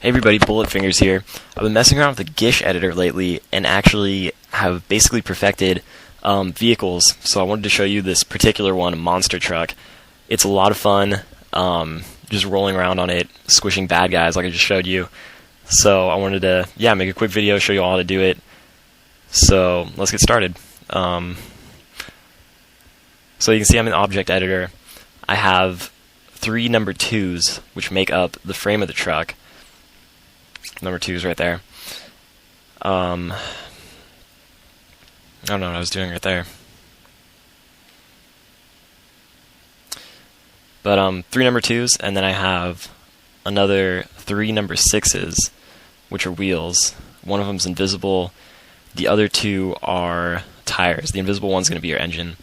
Hey everybody, Bullet Fingers here. I've been messing around with the Gish editor lately and actually have basically perfected vehicles. So I wanted to show you this particular one, a monster truck. It's a lot of fun, just rolling around on it, squishing bad guys like I just showed you. So I wanted to, make a quick video, show you all how to do it. So let's get started. So you can see I'm in the object editor. I have 3 number 2s, which make up the frame of the truck. Number 2's right there. I don't know what I was doing right there. But 3 number 2's, and then I have another 3 number 6's, which are wheels. One of them's invisible. The other 2 are tires. The invisible one's going to be your engine.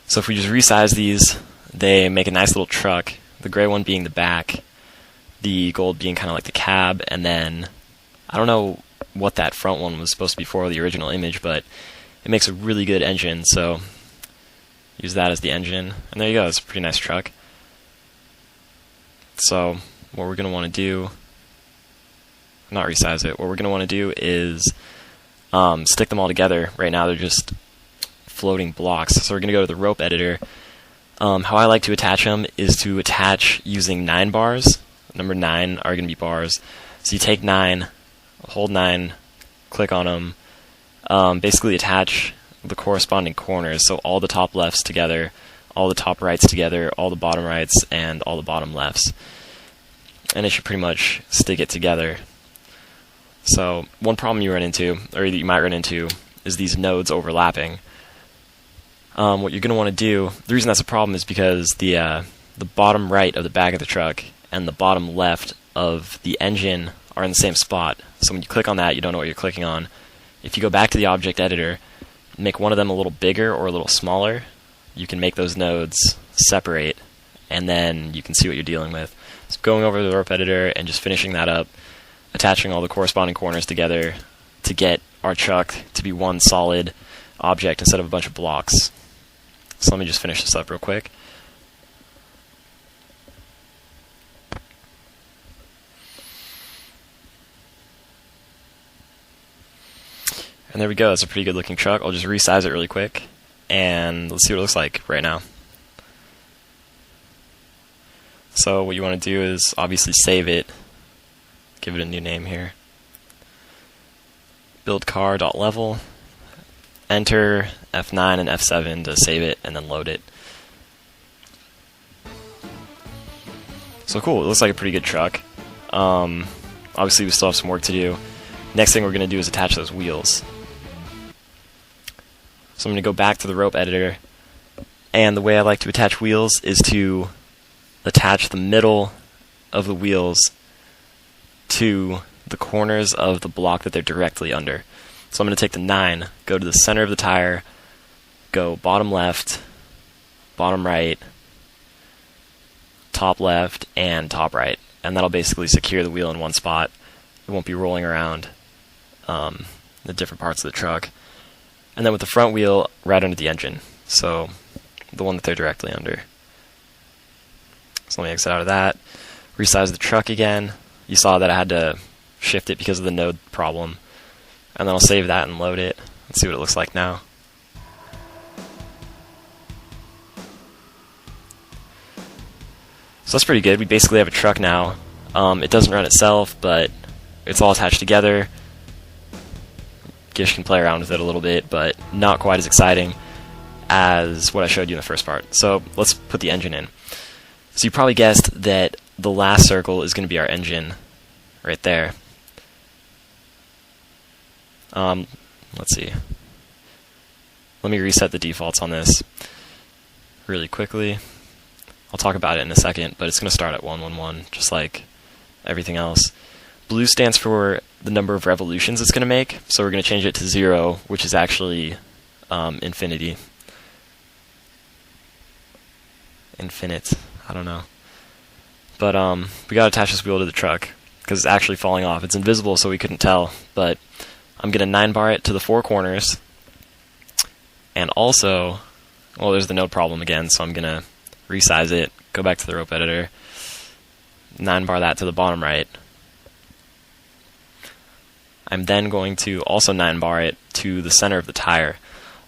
So if we just resize these, they make a nice little truck. The gray one being the back, the gold being kind of like the cab, and then I don't know what that front one was supposed to be for the original image, but it makes a really good engine, so use that as the engine. And there you go, it's a pretty nice truck. So what we're going to want to do, not resize it, what we're going to want to do is stick them all together. Right now they're just floating blocks, so we're going to go to the rope editor. How I like to attach them is to attach using 9 bars. Number 9 are going to be bars. So you take 9, hold 9, click on them, basically attach the corresponding corners, so all the top lefts together, all the top rights together, all the bottom rights, and all the bottom lefts. And it should pretty much stick it together. So one problem you run into, or that you might run into, is these nodes overlapping. What you're going to want to do, the reason that's a problem is because the bottom right of the back of the truck and the bottom left of the engine are in the same spot. So when you click on that, you don't know what you're clicking on. If you go back to the object editor, make one of them a little bigger or a little smaller, you can make those nodes separate, and then you can see what you're dealing with. So going over to the rope editor and just finishing that up, attaching all the corresponding corners together to get our truck to be one solid object instead of a bunch of blocks. So let me just finish this up real quick. And there we go, that's a pretty good looking truck. I'll just resize it really quick, and let's see what it looks like right now. So what you want to do is obviously save it, give it a new name here. Build car.level, enter F9 and F7 to save it, and then load it. So cool, it looks like a pretty good truck. Obviously we still have some work to do. Next thing we're going to do is attach those wheels. So I'm going to go back to the rope editor, and the way I like to attach wheels is to attach the middle of the wheels to the corners of the block that they're directly under. So I'm going to take the 9, go to the center of the tire, go bottom left, bottom right, top left, and top right. And that'll basically secure the wheel in one spot. It won't be rolling around the different parts of the truck. And then with the front wheel right under the engine, so the one that they're directly under. So let me exit out of that, resize the truck again. You saw that I had to shift it because of the node problem. And then I'll save that and load it. Let's see what it looks like now. So that's pretty good. We basically have a truck now. It doesn't run itself, but it's all attached together. Gish can play around with it a little bit, but not quite as exciting as what I showed you in the first part. So let's put the engine in. So you probably guessed that the last circle is going to be our engine right there. Let's see. Let me reset the defaults on this really quickly. I'll talk about it in a second, but it's going to start at 111, just like everything else. Blue stands for the number of revolutions it's going to make, so we're going to change it to 0, which is actually infinity. Infinite, I don't know. But we got to attach this wheel to the truck, because it's actually falling off. It's invisible, so we couldn't tell, but I'm going to 9 bar it to the 4 corners, and also, well, there's the node problem again, so I'm going to resize it, go back to the rope editor, 9 bar that to the bottom right, I'm then going to also 9-bar it to the center of the tire.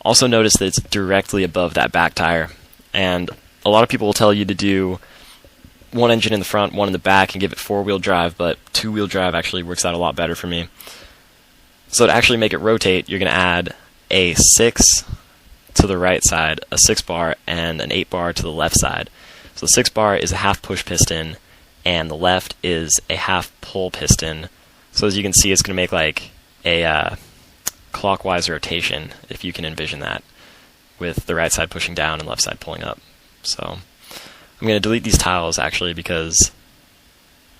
Also notice that it's directly above that back tire. And a lot of people will tell you to do one engine in the front, one in the back, and give it 4-wheel drive, but 2-wheel drive actually works out a lot better for me. So to actually make it rotate, you're going to add a 6 to the right side, a 6-bar, and an 8-bar to the left side. So the 6-bar is a half push piston, and the left is a half pull piston. So as you can see, it's going to make like a clockwise rotation, if you can envision that, with the right side pushing down and left side pulling up. So I'm going to delete these tiles actually because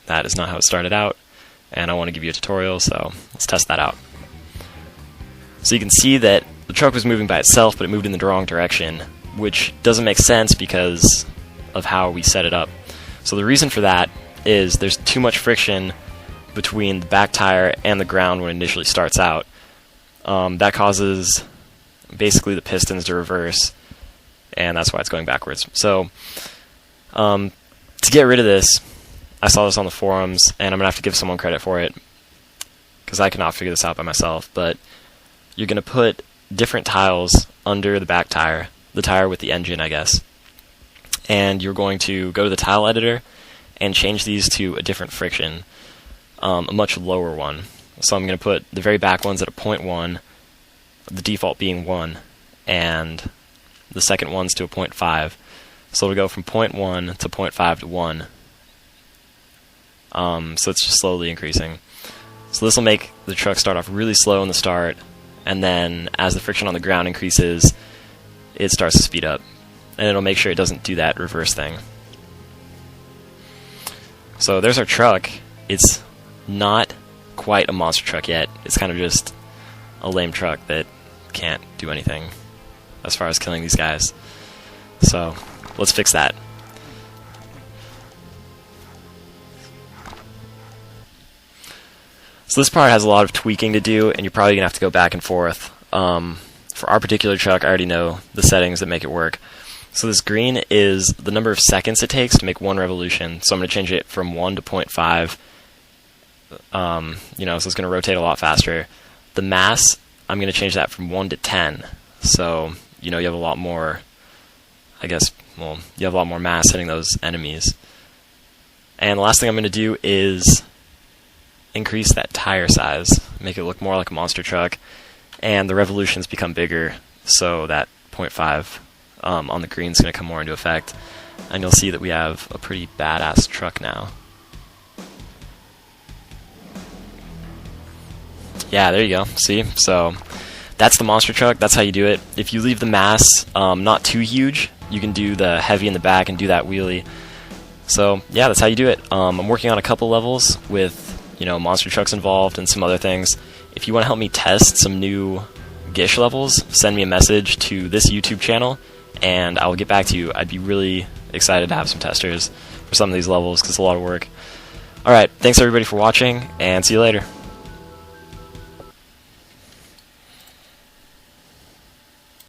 that is not how it started out, and I want to give you a tutorial, so let's test that out. So you can see that the truck was moving by itself, but it moved in the wrong direction, which doesn't make sense because of how we set it up. So the reason for that is there's too much friction between the back tire and the ground when it initially starts out. That causes basically the pistons to reverse, and that's why it's going backwards. So to get rid of this, I saw this on the forums, and I'm going to have to give someone credit for it because I cannot figure this out by myself, but you're going to put different tiles under the back tire, the tire with the engine, I guess, and you're going to go to the tile editor and change these to a different friction, a much lower one. So I'm going to put the very back ones at a 0.1, the default being 1, and the second ones to a 0.5. So it'll go from 0.1 to 0.5 to 1. So it's just slowly increasing. So this will make the truck start off really slow in the start, and then as the friction on the ground increases, it starts to speed up. And it'll make sure it doesn't do that reverse thing. So there's our truck. It's not quite a monster truck yet. It's kind of just a lame truck that can't do anything as far as killing these guys. So let's fix that. So this part has a lot of tweaking to do, and you're probably going to have to go back and forth. For our particular truck, I already know the settings that make it work. So this green is the number of seconds it takes to make one revolution. So I'm going to change it from 1 to 0.5. So it's going to rotate a lot faster. The mass, I'm going to change that from 1 to 10. So, you have a lot more, you have a lot more mass hitting those enemies. And the last thing I'm going to do is increase that tire size, make it look more like a monster truck, and the revolutions become bigger, so that 0.5 on the green is going to come more into effect, and you'll see that we have a pretty badass truck now. Yeah, there you go. See? So that's the monster truck. That's how you do it. If you leave the mass not too huge, you can do the heavy in the back and do that wheelie. So yeah, that's how you do it. I'm working on a couple levels with monster trucks involved and some other things. If you want to help me test some new Gish levels, send me a message to this YouTube channel, and I will get back to you. I'd be really excited to have some testers for some of these levels because it's a lot of work. Alright, thanks everybody for watching, and see you later.